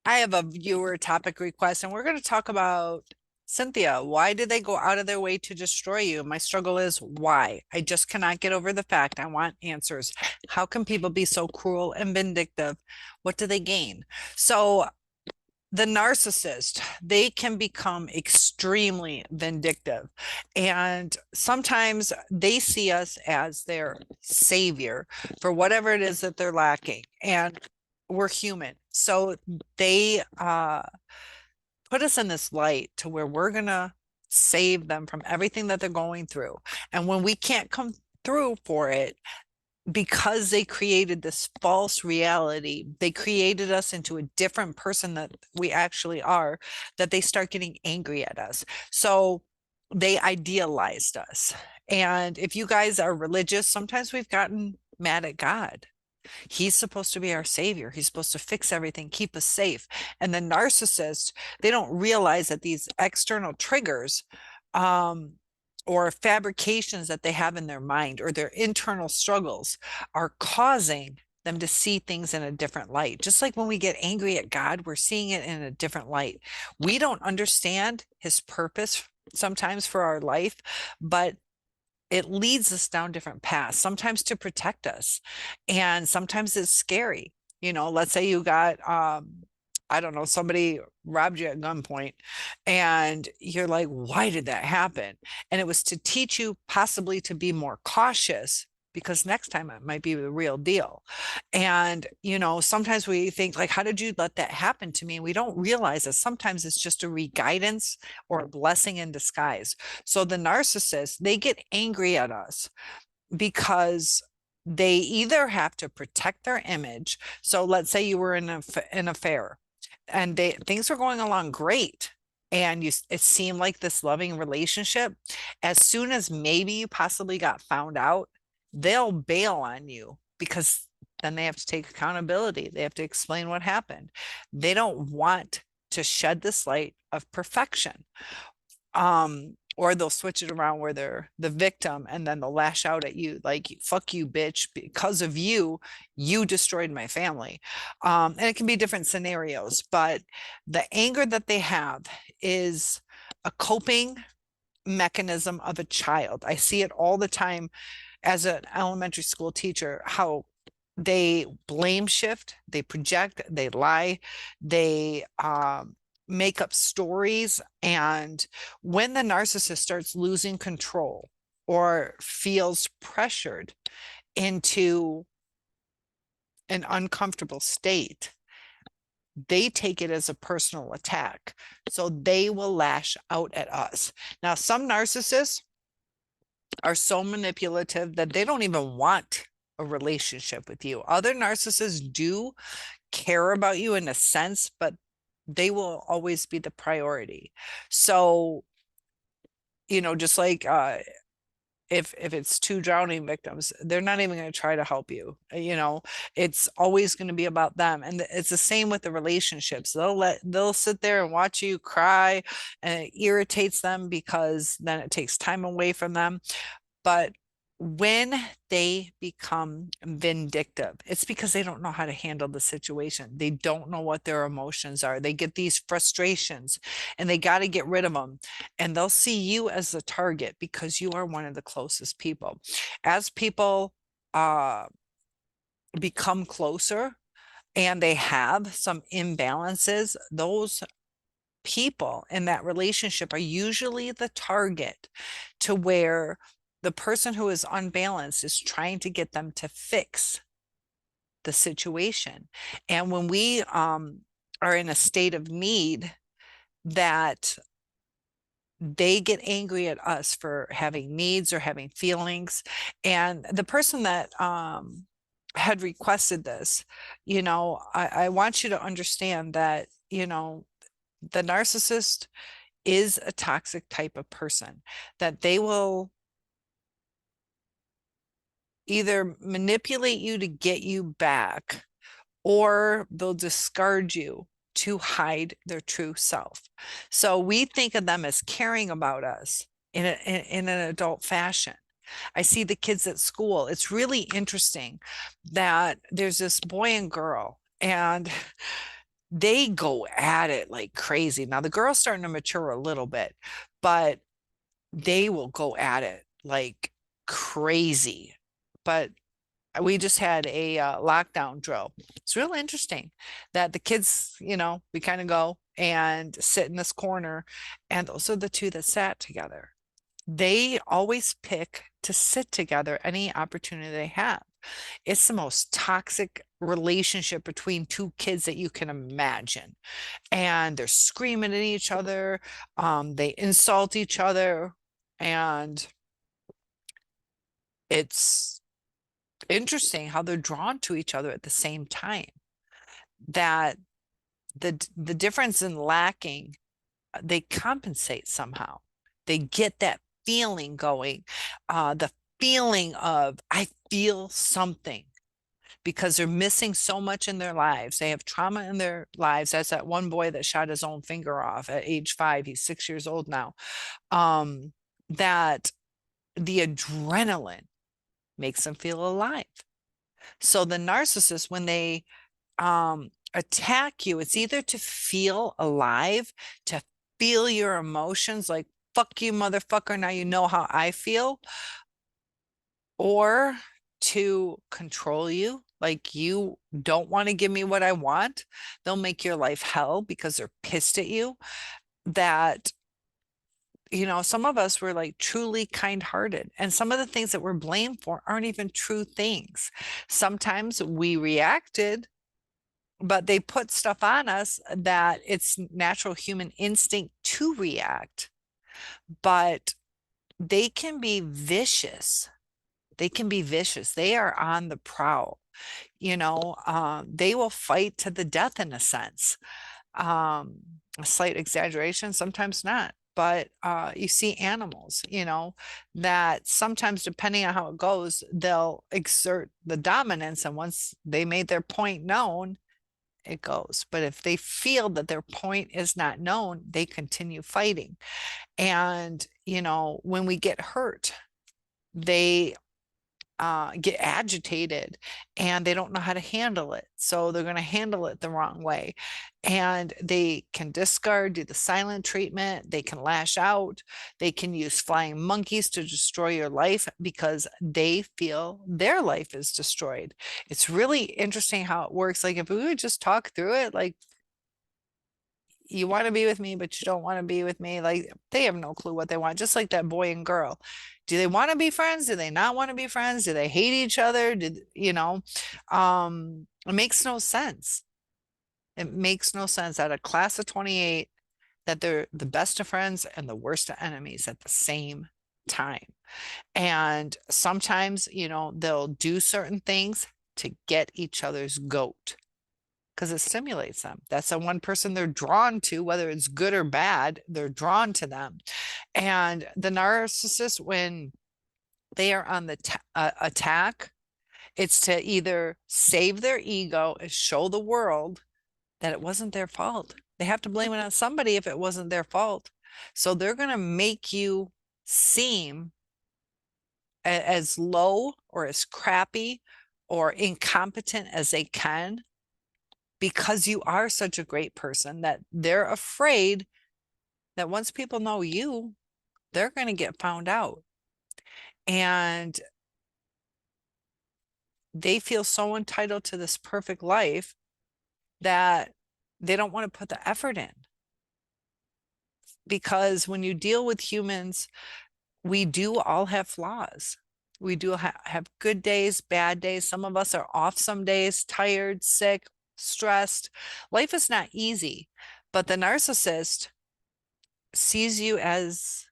I have a viewer topic request, and we're going to talk about Cynthia. Why did they go out of their way to destroy you? My struggle is why. I just cannot get over the fact. I want answers. How can people be so cruel and vindictive? What do they gain? So, the narcissist, they can become extremely vindictive. And sometimes they see us as their savior for whatever it is that they're lacking. And we're human. So they put us in this light to where we're going to save them from everything that they're going through. And when we can't come through for it, because they created this false reality, they created us into a different person that we actually are, that they start getting angry at us. So they idealized us. And if you guys are religious, sometimes we've gotten mad at God. He's supposed to be our savior. He's supposed to fix everything, keep us safe. And the narcissist, they don't realize that these external triggers, um, or fabrications that they have in their mind or their internal struggles are causing them to see things in a different light. Just like when we get angry at God, we're seeing it in a different light. We don't understand his purpose sometimes for our life, but it leads us down different paths, sometimes to protect us. And sometimes it's scary. Let's say you got, I don't know, somebody robbed you at gunpoint and you're like, why did that happen? And it was to teach you possibly to be more cautious because next time it might be the real deal. And, sometimes we think like, how did you let that happen to me? And we don't realize that sometimes it's just a re-guidance or a blessing in disguise. So the narcissists, they get angry at us because they either have to protect their image. So let's say you were in an affair and things were going along great and it seemed like this loving relationship. As soon as maybe you possibly got found out, they'll bail on you because then they have to take accountability. They have to explain what happened. They don't want to shed this light of perfection. Or they'll switch it around where they're the victim and then they'll lash out at you like, fuck you, bitch, because of you, you destroyed my family. And it can be different scenarios, but the anger that they have is a coping mechanism of a child. I see it all the time as an elementary school teacher, how they blame shift, they project, they lie, they make up stories. And when the narcissist starts losing control or feels pressured into an uncomfortable state, they take it as a personal attack. So they will lash out at us. Now, some narcissists are so manipulative that they don't even want a relationship with you. Other narcissists do care about you in a sense, but they will always be the priority. So, just like if it's two drowning victims, they're not even going to try to help you. It's always going to be about them. And it's the same with the relationships. They'll sit there and watch you cry, and it irritates them because then it takes time away from them. But when they become vindictive, it's because they don't know how to handle the situation. They don't know what their emotions are. They get these frustrations and they got to get rid of them. And they'll see you as the target because you are one of the closest people. As people uh, become closer and they have some imbalances, those people in that relationship are usually the target to where the person who is unbalanced is trying to get them to fix the situation. And when we are in a state of need, that they get angry at us for having needs or having feelings. And the person that had requested this, I want you to understand that, the narcissist is a toxic type of person, that they will either manipulate you to get you back or they'll discard you to hide their true self. So we think of them as caring about us in an adult fashion. I see the kids at school. It's really interesting that there's this boy and girl, and they go at it like crazy. Now the girl's starting to mature a little bit, but they will go at it like crazy. But we just had a lockdown drill. It's real interesting that the kids, we kind of go and sit in this corner, and those are the two that sat together. They always pick to sit together any opportunity they have. It's the most toxic relationship between two kids that you can imagine. And they're screaming at each other. They insult each other. And it's interesting how they're drawn to each other at the same time. That the difference in lacking, they compensate somehow. They get that feeling going, the feeling of I feel something because they're missing so much in their lives. They have trauma in their lives. That's that one boy that shot his own finger off at age 5. He's 6 years old now. That the adrenaline makes them feel alive. So the narcissist, when they attack you, it's either to feel alive, to feel your emotions like, fuck you, motherfucker, now you know how I feel, or to control you. Like you don't want to give me what I want. They'll make your life hell because they're pissed at you. That, some of us were like truly kind-hearted, and some of the things that we're blamed for aren't even true things. Sometimes we reacted, but they put stuff on us that it's natural human instinct to react. But they can be vicious. They can be vicious. They are on the prowl. They will fight to the death in a sense. A slight exaggeration, sometimes not. But you see animals, that sometimes, depending on how it goes, they'll exert the dominance. And once they made their point known, it goes. But if they feel that their point is not known, they continue fighting. And, when we get hurt, they get agitated and they don't know how to handle it. So they're going to handle it the wrong way. And they can discard, do the silent treatment. They can lash out. They can use flying monkeys to destroy your life because they feel their life is destroyed. It's really interesting how it works. Like if we would just talk through it, like, you want to be with me, but you don't want to be with me. Like they have no clue what they want. Just like that boy and girl. Do they want to be friends? Do they not want to be friends? Do they hate each other? It makes no sense. It makes no sense at a class of 28 that they're the best of friends and the worst of enemies at the same time. And sometimes, they'll do certain things to get each other's goat because it stimulates them. That's the one person they're drawn to, whether it's good or bad, they're drawn to them. And the narcissist, when they are on the attack, it's to either save their ego and show the world that it wasn't their fault. They have to blame it on somebody if it wasn't their fault. So they're going to make you seem as low or as crappy or incompetent as they can, because you are such a great person that they're afraid that once people know you, they're going to get found out. And they feel so entitled to this perfect life that they don't want to put the effort in. Because when you deal with humans, we do all have flaws. We do have good days, bad days. Some of us are off some days, tired, sick, stressed. Life is not easy, but the narcissist sees you as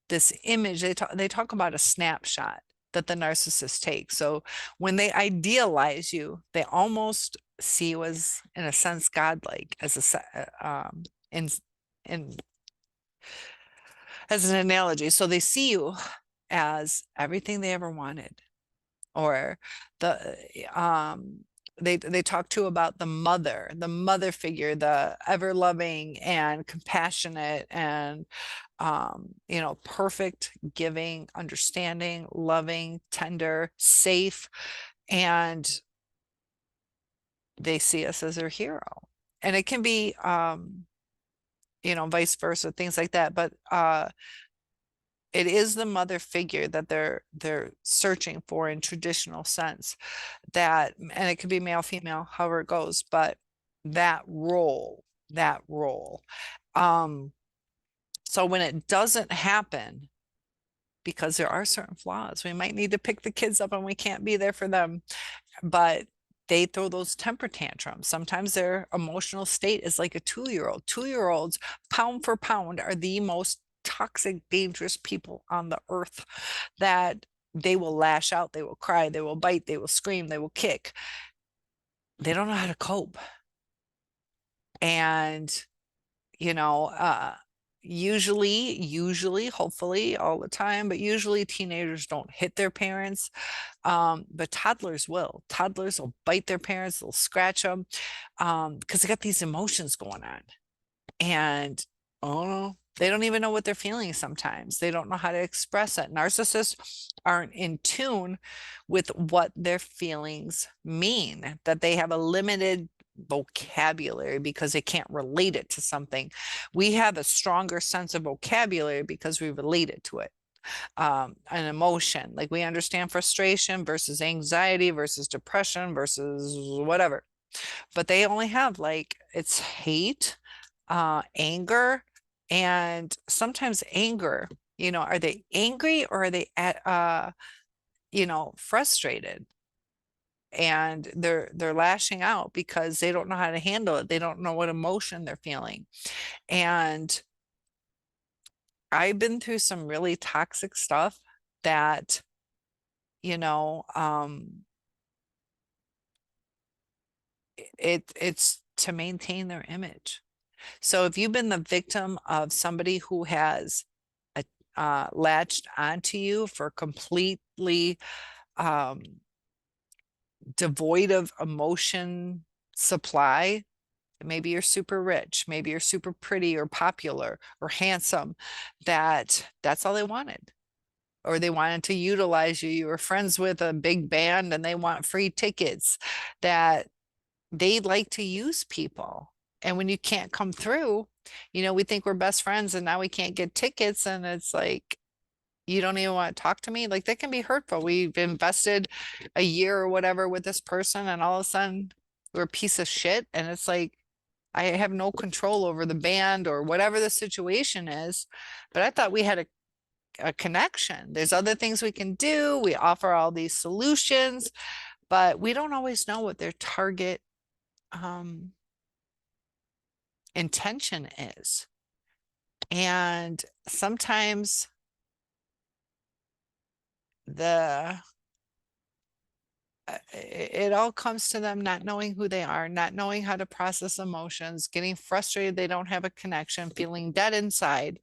this image. They talk about a snapshot that the narcissist takes. So when they idealize you, they almost see you as, in a sense, godlike, as in as an analogy. So they see you as everything they ever wanted, or the they talk too about the mother figure, the ever loving and compassionate and perfect, giving, understanding, loving, tender, safe. And they see us as their hero. and it can be, vice versa, things like that. But it is the mother figure that they're searching for in traditional sense, and it could be male, female, however it goes, but that role. Um, so when it doesn't happen, because there are certain flaws, we might need to pick the kids up and we can't be there for them, but they throw those temper tantrums. Sometimes their emotional state is like a 2-year-old. 2-year-olds, pound for pound, are the most toxic, dangerous people on the earth, that they will lash out, they will cry, they will bite, they will scream, they will kick. They don't know how to cope. And, you know, usually, hopefully all the time, but usually teenagers don't hit their parents. But toddlers will. Toddlers will bite their parents, they'll scratch them, because they got these emotions going on. And oh, they don't even know what they're feeling sometimes. They don't know how to express it. Narcissists aren't in tune with what their feelings mean, that they have a limited vocabulary because they can't relate it to something. We have a stronger sense of vocabulary because we relate it to it. An emotion, like we understand frustration versus anxiety versus depression versus whatever, but they only have, like, it's hate, anger, and sometimes anger, are they angry or are they frustrated, and they're lashing out because they don't know how to handle it. They don't know what emotion they're feeling. And I've been through some really toxic stuff that, you know, it's to maintain their image. So if you've been the victim of somebody who has latched onto you for completely devoid of emotion supply, maybe you're super rich, maybe you're super pretty or popular or handsome, that's all they wanted. Or they wanted to utilize you. You were friends with a big band and they want free tickets, that they like to use people. And when you can't come through, we think we're best friends and now we can't get tickets. And it's like, you don't even want to talk to me. Like, that can be hurtful. We've invested a year or whatever with this person and all of a sudden we're a piece of shit. And it's like, I have no control over the band or whatever the situation is. But I thought we had a connection. There's other things we can do. We offer all these solutions, but we don't always know what their target intention is. And sometimes it all comes to them not knowing who they are, not knowing how to process emotions, getting frustrated they don't have a connection, feeling dead inside.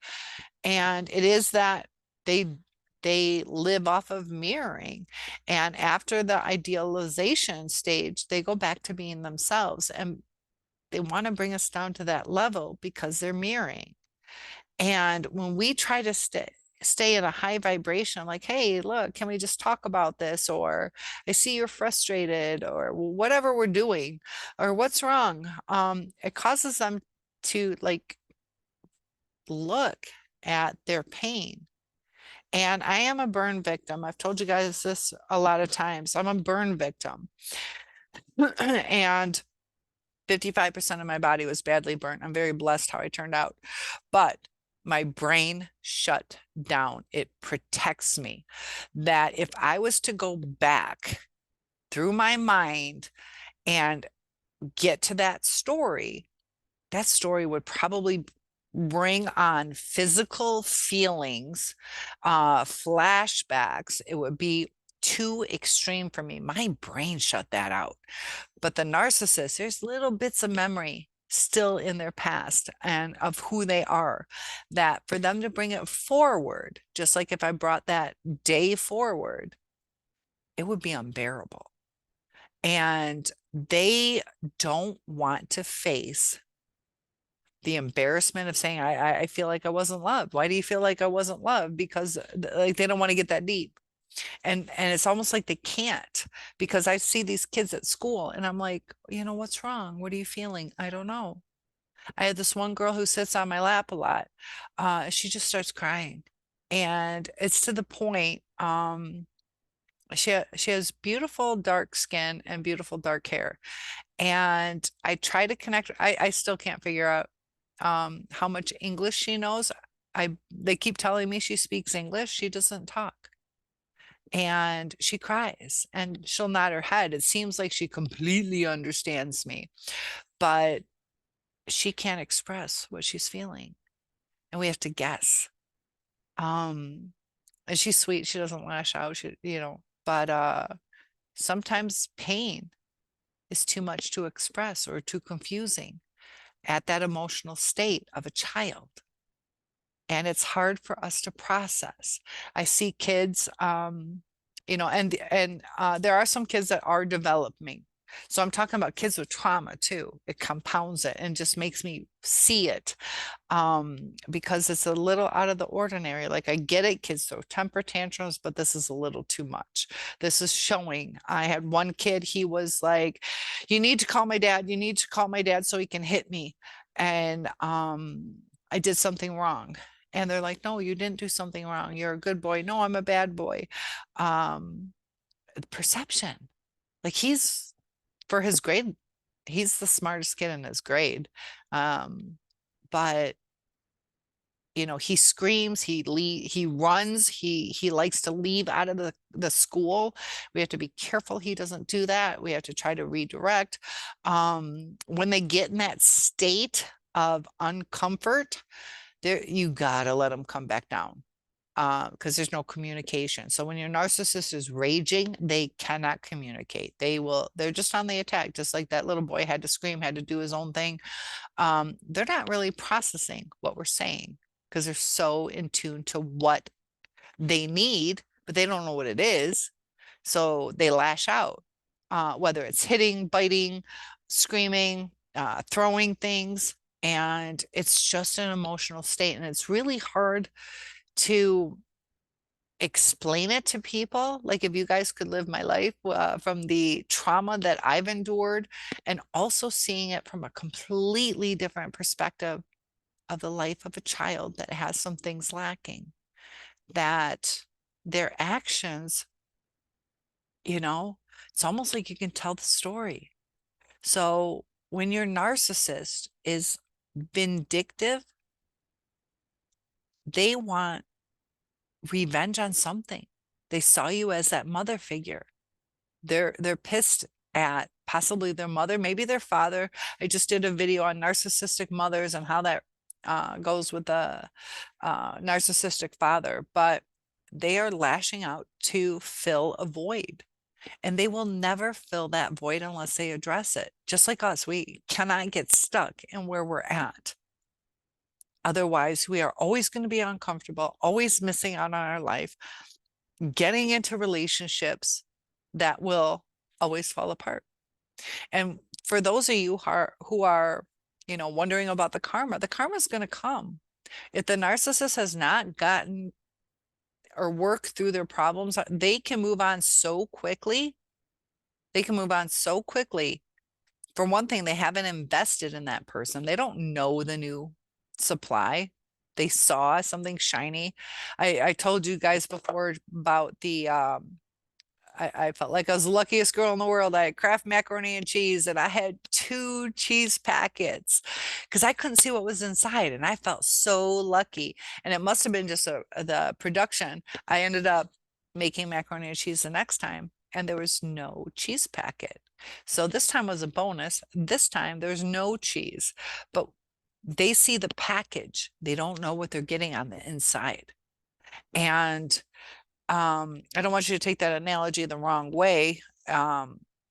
And it is that they live off of mirroring. And after the idealization stage, they go back to being themselves. And they want to bring us down to that level because they're mirroring. And when we try to stay in a high vibration, like, hey, look, can we just talk about this? Or I see you're frustrated, or whatever we're doing, or what's wrong? It causes them to, like, look at their pain. And I am a burn victim. I've told you guys this a lot of times. I'm a burn victim. And 55% of my body was badly burnt. I'm very blessed how I turned out. But my brain shut down. It protects me. That if I was to go back through my mind and get to that story would probably bring on physical feelings, flashbacks. It would be too extreme for me. My brain shut that out. But the narcissist, there's little bits of memory still in their past and of who they are, that for them to bring it forward, just like if I brought that day forward, it would be unbearable. And they don't want to face the embarrassment of saying, I feel like I wasn't loved. Why do you feel like I wasn't loved? Because, like, they don't want to get that deep. And it's almost like they can't, because I see these kids at school and I'm like, what's wrong? What are you feeling? I don't know. I had this one girl who sits on my lap a lot. She just starts crying. And it's to the point, she has beautiful dark skin and beautiful dark hair. And I try to connect. I still can't figure out how much English she knows. They keep telling me she speaks English. She doesn't talk. And she cries and she'll nod her head. It seems like she completely understands me, but she can't express what she's feeling. And we have to guess. Um, and she's sweet. She doesn't lash out. But sometimes pain is too much to express or too confusing at that emotional state of a child. And it's hard for us to process. I see kids, and there are some kids that are developing. So I'm talking about kids with trauma too. It compounds it and just makes me see it, because it's a little out of the ordinary. Like, I get it, kids throw temper tantrums, but this is a little too much. This is showing. I had one kid, he was like, you need to call my dad. You need to call my dad so he can hit me. And I did something wrong. And they're like, no, you didn't do something wrong. You're a good boy. No, I'm a bad boy. Um, Perception. Like, for his grade, he's the smartest kid in his grade. But he screams, he runs, he likes to leave out of the school. We have to be careful he doesn't do that. We have to try to redirect. When they get in that state of uncomfort, you gotta let them come back down, because there's no communication. So when your narcissist is raging, they cannot communicate. They're just on the attack, just like that little boy had to scream, had to do his own thing. They're not really processing what we're saying because they're so in tune to what they need, but they don't know what it is. So they lash out, whether it's hitting, biting, screaming, throwing things. And it's just an emotional state. And it's really hard to explain it to people. Like, if you guys could live my life, from the trauma that I've endured, and also seeing it from a completely different perspective of the life of a child that has some things lacking, that their actions, it's almost like you can tell the story. So when your narcissist is vindictive, they want revenge on something. They saw you as that mother figure. They're pissed at possibly their mother, maybe their father. I just did a video on narcissistic mothers and how that goes with the narcissistic father, but they are lashing out to fill a void. And they will never fill that void unless they address it. Just like us, we cannot get stuck in where we're at. Otherwise, we are always going to be uncomfortable, always missing out on our life, getting into relationships that will always fall apart. And for those of you who are wondering about the karma is going to come. If the narcissist has not gotten or worked through their problems, they can move on so quickly. They can move on so quickly. For one thing, they haven't invested in that person. They don't know the new supply. They saw something shiny. I told you guys before about I felt like I was the luckiest girl in the world. I had Kraft macaroni and cheese, and I had 2 cheese packets because I couldn't see what was inside, and I felt so lucky. And it must have been just the production. I ended up making macaroni and cheese the next time, and there was no cheese packet. So this time was a bonus. This time there's no cheese, but they see the package. They don't know what they're getting on the inside. And I don't want you to take that analogy the wrong way.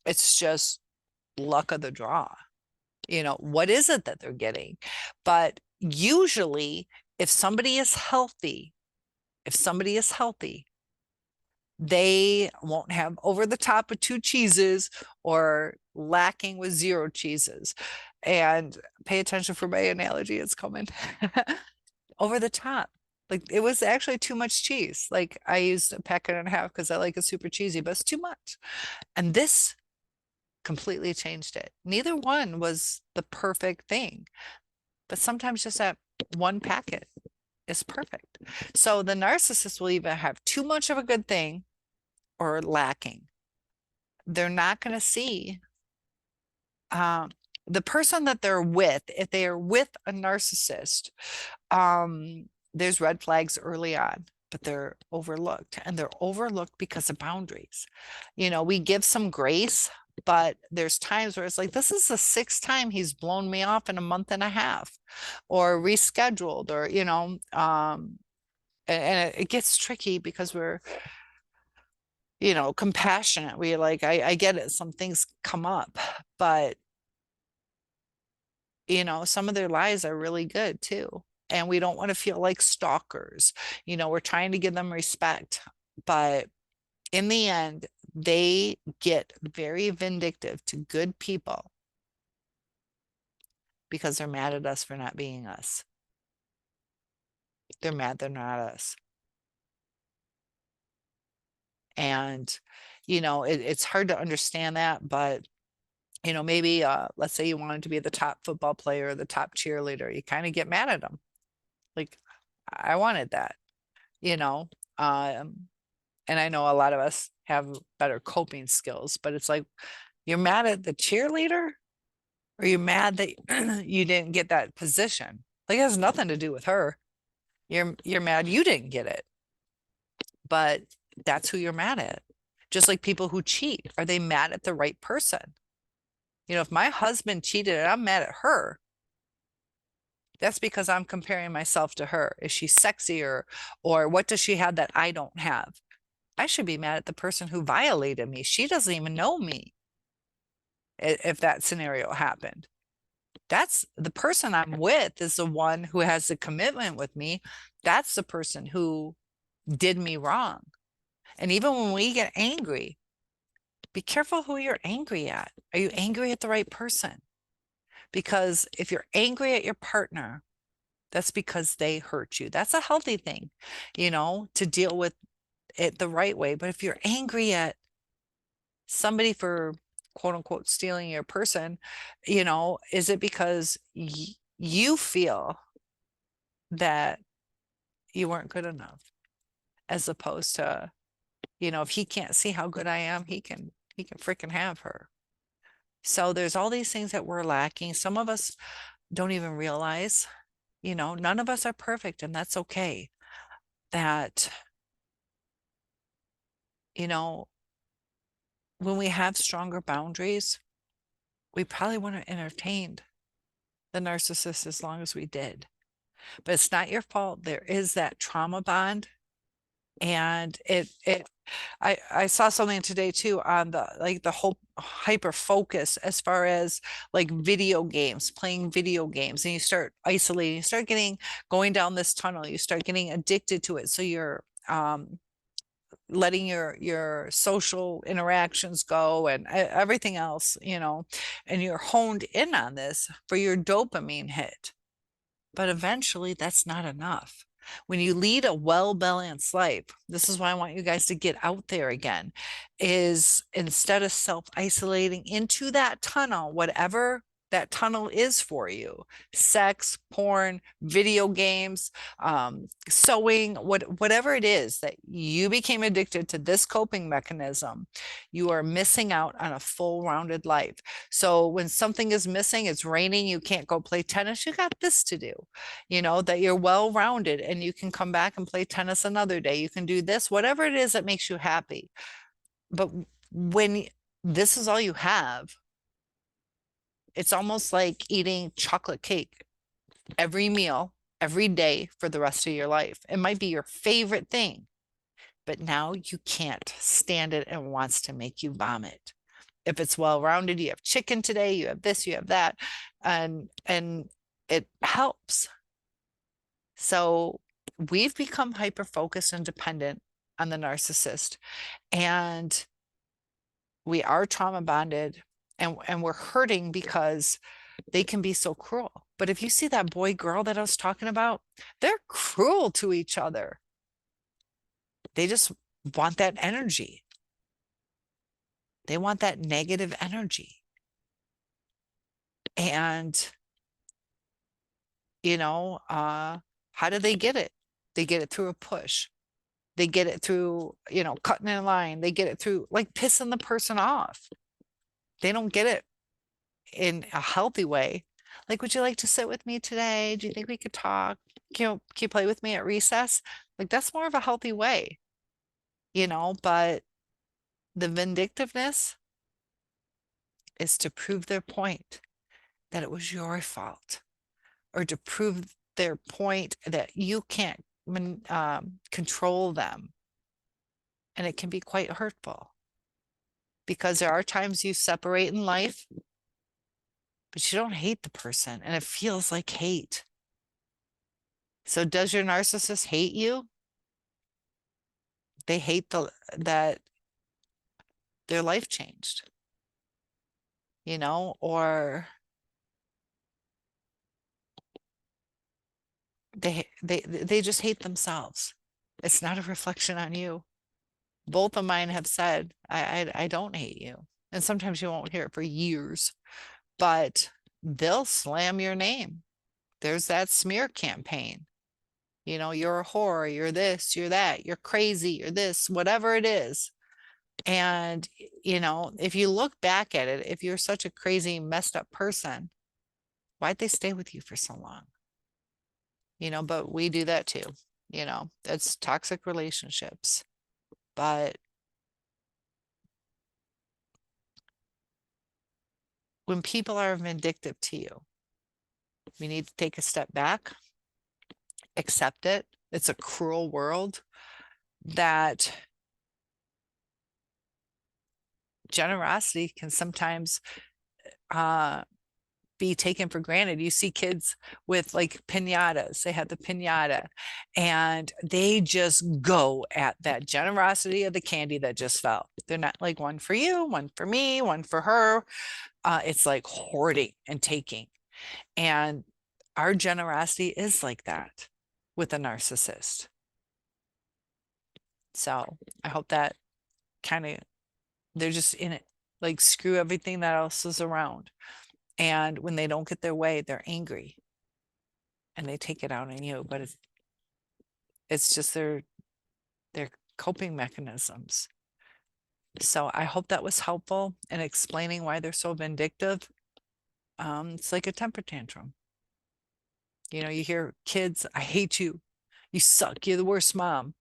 It's just luck of the draw. What is it that they're getting? But usually, if somebody is healthy, they won't have over the top of 2 cheeses or lacking with 0 cheeses. And pay attention for my analogy, it's coming. Over the top. Like it was actually too much cheese. Like I used a packet and a half because I like it super cheesy, but it's too much. And this completely changed it. Neither one was the perfect thing, but sometimes just that one packet is perfect. So the narcissist will either have too much of a good thing or lacking. They're not going to see um, the person that they're with. If they are with a narcissist, there's red flags early on, but they're overlooked, and they're overlooked because of boundaries. We give some grace, but there's times where it's like, this is the sixth time he's blown me off in a month and a half or rescheduled, or, and it gets tricky because we're, compassionate. We like, I get it. Some things come up, but some of their lies are really good too. And we don't want to feel like stalkers. We're trying to give them respect, but in the end, they get very vindictive to good people because they're mad at us for not being us. They're mad they're not us. And, it's hard to understand that, but maybe let's say you wanted to be the top football player or the top cheerleader, you kind of get mad at them. Like, I wanted that, you know. And I know a lot of us have better coping skills, but it's like, you're mad at the cheerleader, or you're mad that you didn't get that position. Like, it has nothing to do with her. You're mad you didn't get it, but that's who you're mad at. Just like people who cheat, are they mad at the right person? If my husband cheated and I'm mad at her, that's because I'm comparing myself to her. Is she sexier, or what does she have that I don't have? I should be mad at the person who violated me. She doesn't even know me if that scenario happened. That's the person I'm with, is the one who has the commitment with me. That's the person who did me wrong. And even when we get angry, be careful who you're angry at. Are you angry at the right person? Because if you're angry at your partner, that's because they hurt you. That's a healthy thing, to deal with it the right way. But if you're angry at somebody for quote unquote stealing your person, is it because you feel that you weren't good enough, as opposed to, if he can't see how good I am, he can freaking have her. So there's all these things that we're lacking. Some of us don't even realize, none of us are perfect, and that's okay. That, when we have stronger boundaries, we probably wouldn't have entertained the narcissist as long as we did. But it's not your fault. There is that trauma bond. And I saw something today too on the whole hyper focus as far as like video games, playing video games, and you start isolating, you start going down this tunnel, you start getting addicted to it. So you're letting your social interactions go and everything else, and you're honed in on this for your dopamine hit. But eventually that's not enough. When you lead a well-balanced life, this is why I want you guys to get out there again, is instead of self-isolating into that tunnel, whatever that tunnel is for you, sex, porn, video games, sewing, whatever it is that you became addicted to, this coping mechanism, you are missing out on a full rounded life. So when something is missing, it's raining, you can't go play tennis, you got this to do, that you're well rounded and you can come back and play tennis another day. You can do this, whatever it is that makes you happy. But when this is all you have, it's almost like eating chocolate cake every meal, every day for the rest of your life. It might be your favorite thing, but now you can't stand it and wants to make you vomit. If it's well-rounded, you have chicken today, you have this, you have that, and it helps. So we've become hyper-focused and dependent on the narcissist, and we are trauma bonded, and we're hurting because they can be so cruel. But if you see that boy girl that I was talking about, they're cruel to each other. They just want that energy. They want that negative energy. And, how do they get it? They get it through a push. They get it through, cutting in line. They get it through like pissing the person off. They don't get it in a healthy way. Like, would you like to sit with me today? Do you think we could talk? Can you play with me at recess? Like, that's more of a healthy way, but the vindictiveness is to prove their point that it was your fault, or to prove their point that you can't control them. And it can be quite hurtful, because there are times you separate in life, but you don't hate the person, and it feels like hate. So does your narcissist hate you? They hate that their life changed, or they just hate themselves. It's not a reflection on you. Both of mine have said, I don't hate you. And sometimes you won't hear it for years, but they'll slam your name. There's that smear campaign. You're a whore, you're this, you're that, you're crazy, you're this, whatever it is. And, if you look back at it, if you're such a crazy, messed up person, why'd they stay with you for so long? But we do that too. That's toxic relationships. But when people are vindictive to you, we need to take a step back, accept it. It's a cruel world, that generosity can sometimes be taken for granted. You see kids with like piñatas, they have the piñata, and they just go at that generosity of the candy that just fell. They're not like, one for you, one for me, one for her. It's like hoarding and taking. And our generosity is like that with a narcissist. So I hope that they're just in it, like, screw everything that else is around. And when they don't get their way, they're angry and they take it out on you. But it's just their coping mechanisms. So I hope that was helpful in explaining why they're so vindictive. It's like a temper tantrum. You hear kids, I hate you. You suck. You're the worst mom.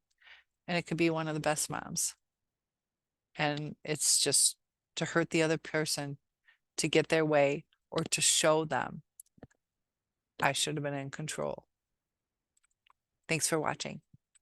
And it could be one of the best moms. And it's just to hurt the other person, to get their way, or to show them I should have been in control. Thanks for watching.